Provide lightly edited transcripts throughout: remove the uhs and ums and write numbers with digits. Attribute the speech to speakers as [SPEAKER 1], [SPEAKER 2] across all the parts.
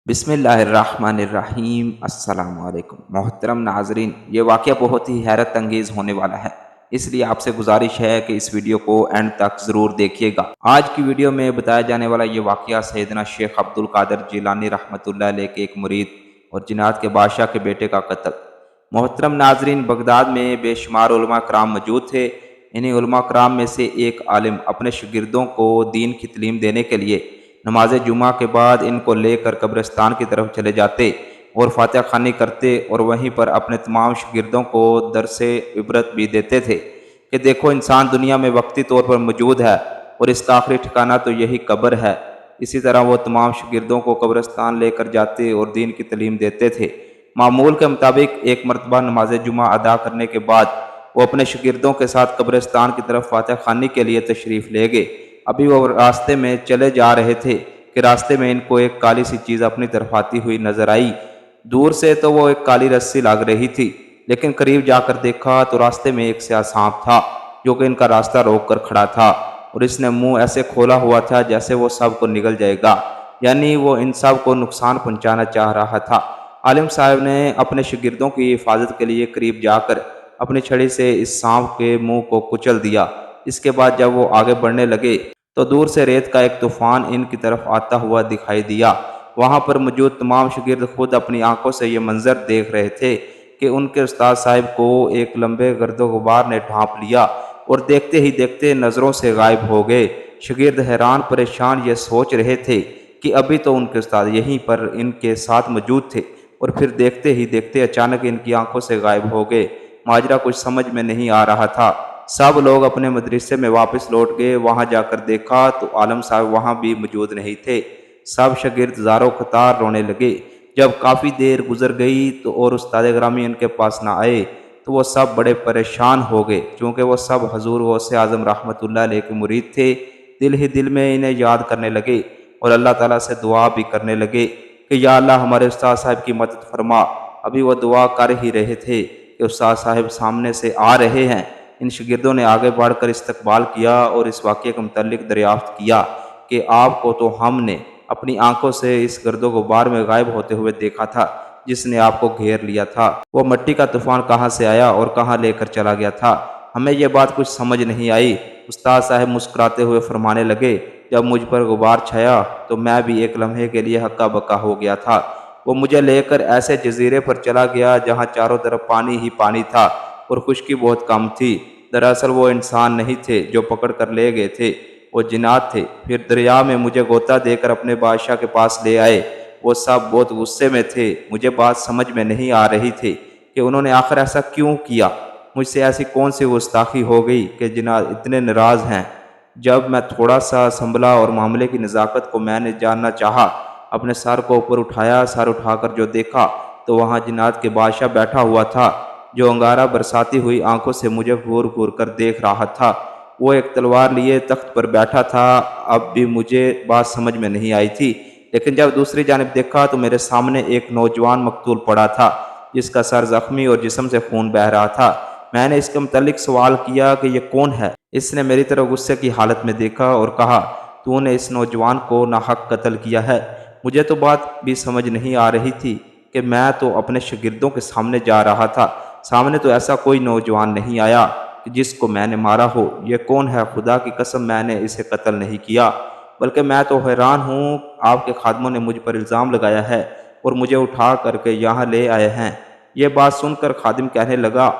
[SPEAKER 1] بسم اللہ الرحمن الرحیم۔ السلام علیکم محترم ناظرین، یہ واقعہ بہت ہی حیرت انگیز ہونے والا ہے، اس لیے آپ سے گزارش ہے کہ اس ویڈیو کو اینڈ تک ضرور دیکھیے گا۔ آج کی ویڈیو میں بتایا جانے والا یہ واقعہ سیدنا شیخ عبد القادر جیلانی رحمۃ اللہ علیہ کے ایک مرید اور جنات کے بادشاہ کے بیٹے کا قتل۔ محترم ناظرین، بغداد میں بے شمار علماء کرام موجود تھے۔ انہی علماء کرام میں سے ایک عالم اپنے شاگردوں کو دین کی تعلیم دینے کے لیے نماز جمعہ کے بعد ان کو لے کر قبرستان کی طرف چلے جاتے اور فاتحہ خوانی کرتے اور وہیں پر اپنے تمام شاگردوں کو درس عبرت بھی دیتے تھے کہ دیکھو، انسان دنیا میں وقتی طور پر موجود ہے اور اس کا آخری ٹھکانہ تو یہی قبر ہے۔ اسی طرح وہ تمام شاگردوں کو قبرستان لے کر جاتے اور دین کی تعلیم دیتے تھے۔ معمول کے مطابق ایک مرتبہ نماز جمعہ ادا کرنے کے بعد وہ اپنے شاگردوں کے ساتھ قبرستان کی طرف فاتحہ خوانی کے لیے تشریف لے گئے۔ ابھی وہ راستے میں چلے جا رہے تھے کہ راستے میں ان کو ایک کالی سی چیز اپنی طرف آتی ہوئی نظر آئی۔ دور سے تو وہ ایک کالی رسی لگ رہی تھی، لیکن قریب جا کر دیکھا تو راستے میں ایک سیاہ سانپ تھا جو کہ ان کا راستہ روک کر کھڑا تھا، اور اس نے منہ ایسے کھولا ہوا تھا جیسے وہ سب کو نگل جائے گا، یعنی وہ ان سب کو نقصان پہنچانا چاہ رہا تھا۔ عالم صاحب نے اپنے شاگردوں کی حفاظت کے لیے قریب جا کر اپنی چھڑی سے اس سانپ کے منہ کو کچل دیا۔ اس کے بعد جب وہ آگے بڑھنے لگے تو دور سے ریت کا ایک طوفان ان کی طرف آتا ہوا دکھائی دیا۔ وہاں پر موجود تمام شاگرد خود اپنی آنکھوں سے یہ منظر دیکھ رہے تھے کہ ان کے استاد صاحب کو ایک لمبے گرد و غبار نے ڈھانپ لیا اور دیکھتے ہی دیکھتے نظروں سے غائب ہو گئے۔ شاگرد حیران پریشان یہ سوچ رہے تھے کہ ابھی تو ان کے استاد یہیں پر ان کے ساتھ موجود تھے اور پھر دیکھتے ہی دیکھتے اچانک ان کی آنکھوں سے غائب ہو گئے۔ ماجرا کچھ سمجھ میں نہیں آ رہا تھا۔ سب لوگ اپنے مدرسے میں واپس لوٹ گئے۔ وہاں جا کر دیکھا تو عالم صاحب وہاں بھی موجود نہیں تھے۔ سب شاگرد زاروں قطار رونے لگے۔ جب کافی دیر گزر گئی تو اور استاد گرامی ان کے پاس نہ آئے تو وہ سب بڑے پریشان ہو گئے، کیونکہ وہ سب حضور غوث اعظم رحمۃ اللہ علیہ کے مرید تھے۔ دل ہی دل میں انہیں یاد کرنے لگے اور اللہ تعالیٰ سے دعا بھی کرنے لگے کہ یا اللہ ہمارے استاد صاحب کی مدد فرما۔ ابھی وہ دعا کر ہی رہے تھے کہ استاد صاحب سامنے سے آ رہے ہیں۔ ان شاگردوں نے آگے بڑھ کر استقبال کیا اور اس واقعے کے متعلق دریافت کیا کہ آپ کو تو ہم نے اپنی آنکھوں سے اس گرد و غبار میں غائب ہوتے ہوئے دیکھا تھا جس نے آپ کو گھیر لیا تھا۔ وہ مٹی کا طوفان کہاں سے آیا اور کہاں لے کر چلا گیا تھا؟ ہمیں یہ بات کچھ سمجھ نہیں آئی۔ استاد صاحب مسکراتے ہوئے فرمانے لگے، جب مجھ پر غبار چھایا تو میں بھی ایک لمحے کے لیے ہکا بکا ہو گیا تھا۔ وہ مجھے لے کر ایسے جزیرے پر چلا گیا جہاں چاروں طرف پانی ہی پانی تھا اور خشکی بہت کم تھی۔ دراصل وہ انسان نہیں تھے جو پکڑ کر لے گئے تھے، وہ جنات تھے۔ پھر دریا میں مجھے غوطہ دے کر اپنے بادشاہ کے پاس لے آئے۔ وہ سب بہت غصے میں تھے۔ مجھے بات سمجھ میں نہیں آ رہی تھی کہ انہوں نے آخر ایسا کیوں کیا۔ مجھ سے ایسی کون سی گستاخی ہو گئی کہ جنات اتنے ناراض ہیں۔ جب میں تھوڑا سا سنبھلا اور معاملے کی نزاکت کو میں نے جاننا چاہا، اپنے سر کو اوپر اٹھایا، سر اٹھا کر جو دیکھا تو وہاں جنات کے بادشاہ بیٹھا ہوا تھا جو انگارہ برساتی ہوئی آنکھوں سے مجھے گھور گھور کر دیکھ رہا تھا۔ وہ ایک تلوار لیے تخت پر بیٹھا تھا۔ اب بھی مجھے بات سمجھ میں نہیں آئی تھی، لیکن جب دوسری جانب دیکھا تو میرے سامنے ایک نوجوان مقتول پڑا تھا جس کا سر زخمی اور جسم سے خون بہہ رہا تھا۔ میں نے اس کے متعلق سوال کیا کہ یہ کون ہے؟ اس نے میری طرف غصے کی حالت میں دیکھا اور کہا، تو نے اس نوجوان کو ناحق قتل کیا ہے۔ مجھے تو بات بھی سمجھ نہیں آ رہی تھی کہ میں تو اپنے شاگردوں کے سامنے جا رہا تھا، سامنے تو ایسا کوئی نوجوان نہیں آیا کہ جس کو میں نے مارا ہو۔ یہ کون ہے؟ خدا کی قسم میں نے اسے قتل نہیں کیا، بلکہ میں تو حیران ہوں، آپ کے خادموں نے مجھ پر الزام لگایا ہے اور مجھے اٹھا کر کے یہاں لے آئے ہیں۔ یہ بات سن کر خادم کہنے لگا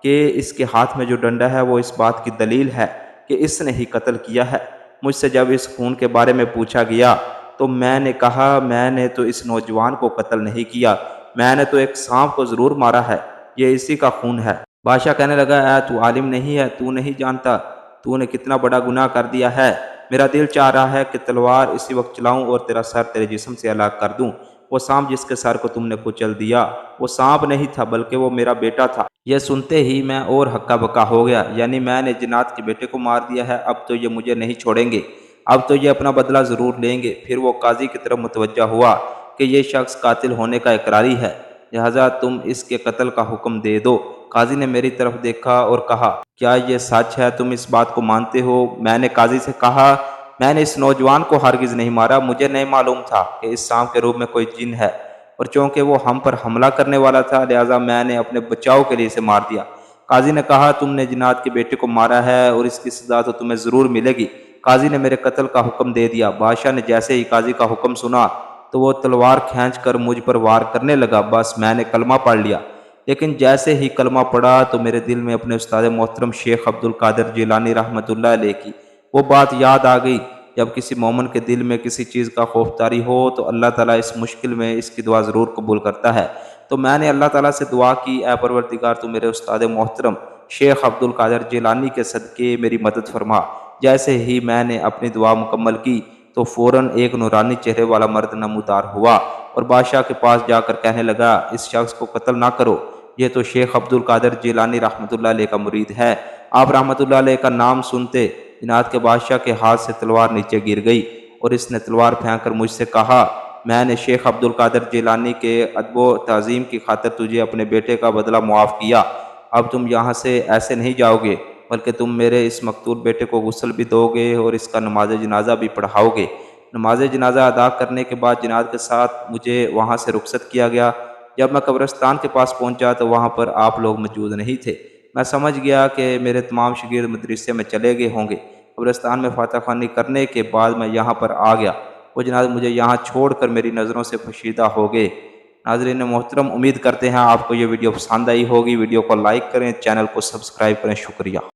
[SPEAKER 1] کہ اس کے ہاتھ میں جو ڈنڈا ہے وہ اس بات کی دلیل ہے کہ اس نے ہی قتل کیا ہے۔ مجھ سے جب اس خون کے بارے میں پوچھا گیا تو میں نے کہا، میں نے تو اس نوجوان کو قتل نہیں کیا، میں نے تو ایک سانپ کو ضرور مارا ہے، یہ اسی کا خون ہے۔ بادشاہ کہنے لگا، اے تو عالم نہیں ہے، تو نہیں جانتا تو نے کتنا بڑا گناہ کر دیا ہے۔ میرا دل چاہ رہا ہے کہ تلوار اسی وقت چلاؤں اور تیرا سر تیرے جسم سے الگ کر دوں۔ وہ سانپ جس کے سر کو تم نے کچل دیا، وہ سانپ نہیں تھا بلکہ وہ میرا بیٹا تھا۔ یہ سنتے ہی میں اور ہکا بکا ہو گیا، یعنی میں نے جنات کے بیٹے کو مار دیا ہے، اب تو یہ مجھے نہیں چھوڑیں گے، اب تو یہ اپنا بدلہ ضرور لیں گے۔ پھر وہ قاضی کی طرف متوجہ ہوا کہ یہ شخص قاتل ہونے کا اقراری ہے، لہذا تم اس کے قتل کا حکم دے دو۔ قاضی نے میری طرف دیکھا اور کہا، کیا یہ سچ ہے؟ تم اس بات کو مانتے ہو؟ میں نے قاضی سے کہا میں نے اس نوجوان کو ہرگز نہیں مارا، مجھے نہیں معلوم تھا کہ اس سام کے روپ میں کوئی جن ہے، اور چونکہ وہ ہم پر حملہ کرنے والا تھا لہٰذا میں نے اپنے بچاؤ کے لیے اسے مار دیا۔ قاضی نے کہا تم نے جناد کے بیٹے کو مارا ہے اور اس کی سزا تو تمہیں ضرور ملے گی۔ قاضی نے میرے قتل کا حکم دے دیا۔ بادشاہ نے جیسے ہی قاضی کا حکم سنا تو وہ تلوار کھینچ کر مجھ پر وار کرنے لگا، بس میں نے کلمہ پڑھ لیا، لیکن جیسے ہی کلمہ پڑھا تو میرے دل میں اپنے استاد محترم شیخ عبد القادر جیلانی رحمۃ اللہ علیہ کی وہ بات یاد آ گئی، جب کسی مومن کے دل میں کسی چیز کا خوف طاری ہو تو اللہ تعالیٰ اس مشکل میں اس کی دعا ضرور قبول کرتا ہے۔ تو میں نے اللہ تعالیٰ سے دعا کی، اے پروردگار تو میرے استاد محترم شیخ عبد القادر جیلانی کے صدقے میری مدد فرما۔ جیسے ہی میں نے اپنی دعا مکمل کی تو فوراً ایک نورانی چہرے والا مرد نمودار ہوا اور بادشاہ کے پاس جا کر کہنے لگا اس شخص کو قتل نہ کرو، یہ تو شیخ عبد القادر جیلانی رحمۃ اللہ علیہ کا مرید ہے۔ آپ رحمۃ اللہ علیہ کا نام سنتے جنات کے بادشاہ کے ہاتھ سے تلوار نیچے گر گئی اور اس نے تلوار پھینک کر مجھ سے کہا میں نے شیخ عبد القادر جیلانی کے ادب و تعظیم کی خاطر تجھے اپنے بیٹے کا بدلہ معاف کیا، اب تم یہاں سے ایسے نہیں جاؤ گے بلکہ تم میرے اس مقتول بیٹے کو غسل بھی دو گے اور اس کا نماز جنازہ بھی پڑھاؤ گے۔ نماز جنازہ ادا کرنے کے بعد جناد کے ساتھ مجھے وہاں سے رخصت کیا گیا۔ جب میں قبرستان کے پاس پہنچا تو وہاں پر آپ لوگ موجود نہیں تھے۔ میں سمجھ گیا کہ میرے تمام شاگرد مدرسے میں چلے گئے ہوں گے۔ قبرستان میں فاتح خوانی کرنے کے بعد میں یہاں پر آ گیا، وہ جناب مجھے یہاں چھوڑ کر میری نظروں سے پوشیدہ ہو گئے۔ ناظرین محترم، امید کرتے ہیں آپ کو یہ ویڈیو پسند آئی ہوگی۔ ویڈیو کو لائک کریں، چینل کو سبسکرائب کریں۔ شکریہ۔